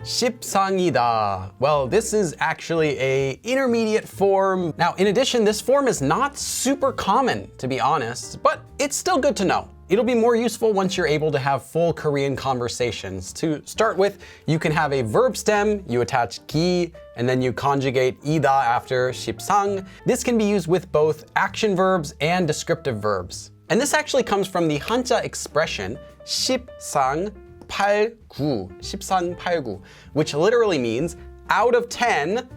십상이다. Well, this is actually a intermediate form. Now, in addition, this form is not super common, to be honest, but it's still good to know. It'll be more useful once you're able to have full Korean conversations. To start with, you can have a verb stem, you attach 기, and then you conjugate ida after 십상. This can be used with both action verbs and descriptive verbs. And this actually comes from the Hanja expression 십상 8구, 십상 8구, which literally means out of 10,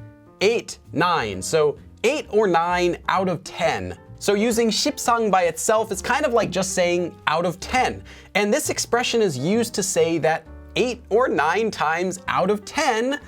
8, 9. So 8 or 9 out of 10. So using 십상 by itself is kind of like just saying out of 10. And this expression is used to say that 8 or 9 times out of 10,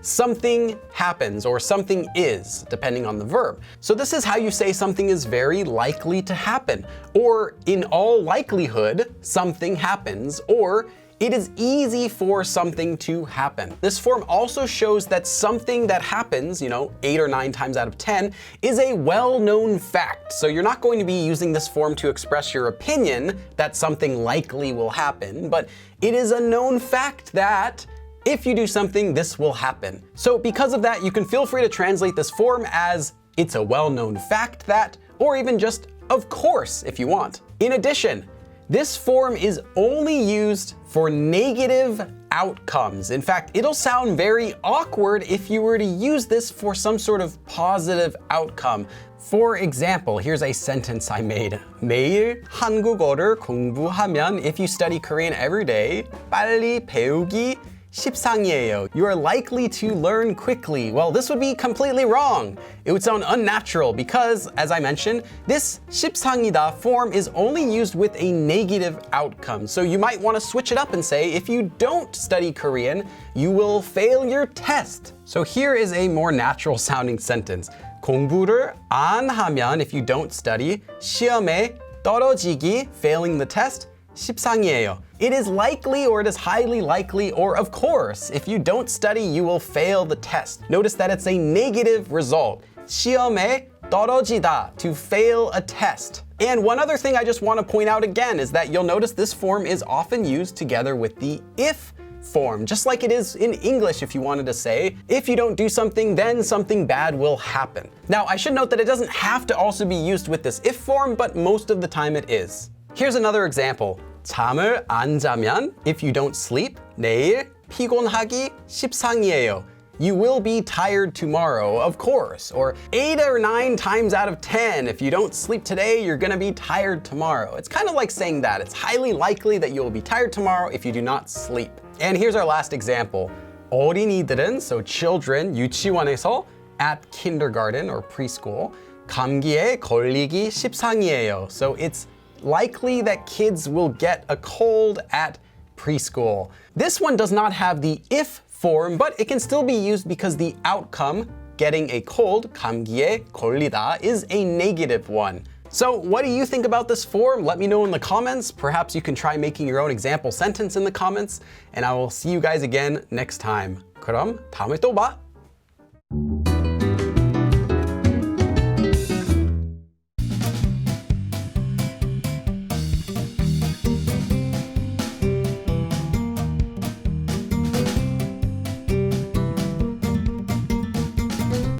something happens or something is, depending on the verb. So this is how you say something is very likely to happen, or in all likelihood, something happens, or it is easy for something to happen. This form also shows that something that happens, 8 or 9 times out of 10, is a well-known fact. So you're not going to be using this form to express your opinion that something likely will happen, but it is a known fact that if you do something, this will happen. So because of that, you can feel free to translate this form as it's a well-known fact that, or even just of course if you want. In addition, this form is only used for negative outcomes. In fact, it'll sound very awkward if you were to use this for some sort of positive outcome. For example, here's a sentence I made. 매일 한국어를 공부하면, if you study Korean every day, 빨리 배우기 십상이에요. You are likely to learn quickly. Well, this would be completely wrong. It would sound unnatural because, as I mentioned, this 십상이다 form is only used with a negative outcome. So you might want to switch it up and say, if you don't study Korean, you will fail your test. So here is a more natural sounding sentence. 공부를 안 하면, if you don't study, 시험에 떨어지기, failing the test, 십상이에요. It is likely, or it is highly likely, or of course, if you don't study, you will fail the test. Notice that it's a negative result. 시험에 떨어지다, to fail a test. And one other thing I just want to point out again is that you'll notice this form is often used together with the if form, just like it is in English if you wanted to say, if you don't do something, then something bad will happen. Now, I should note that it doesn't have to also be used with this if form, but most of the time it is. Here's another example. 잠을 안 자면, if you don't sleep, 내일 피곤하기 십상이에요. You will be tired tomorrow, of course. Or 8 or 9 times out of 10, if you don't sleep today, you're gonna be tired tomorrow. It's kind of like saying that. It's highly likely that you will be tired tomorrow if you do not sleep. And here's our last example. 어린이들은, so children, 유치원에서, at kindergarten or preschool, 감기에 걸리기 십상이에요. So it's likely that kids will get a cold at preschool. This one does not have the if form, but it can still be used because the outcome, getting a cold, 감기에 걸리다, is a negative one. So what do you think about this form? Let me know in the comments. Perhaps you can try making your own example sentence in the comments, and I will see you guys again next time. 그럼 다음에 또 봐.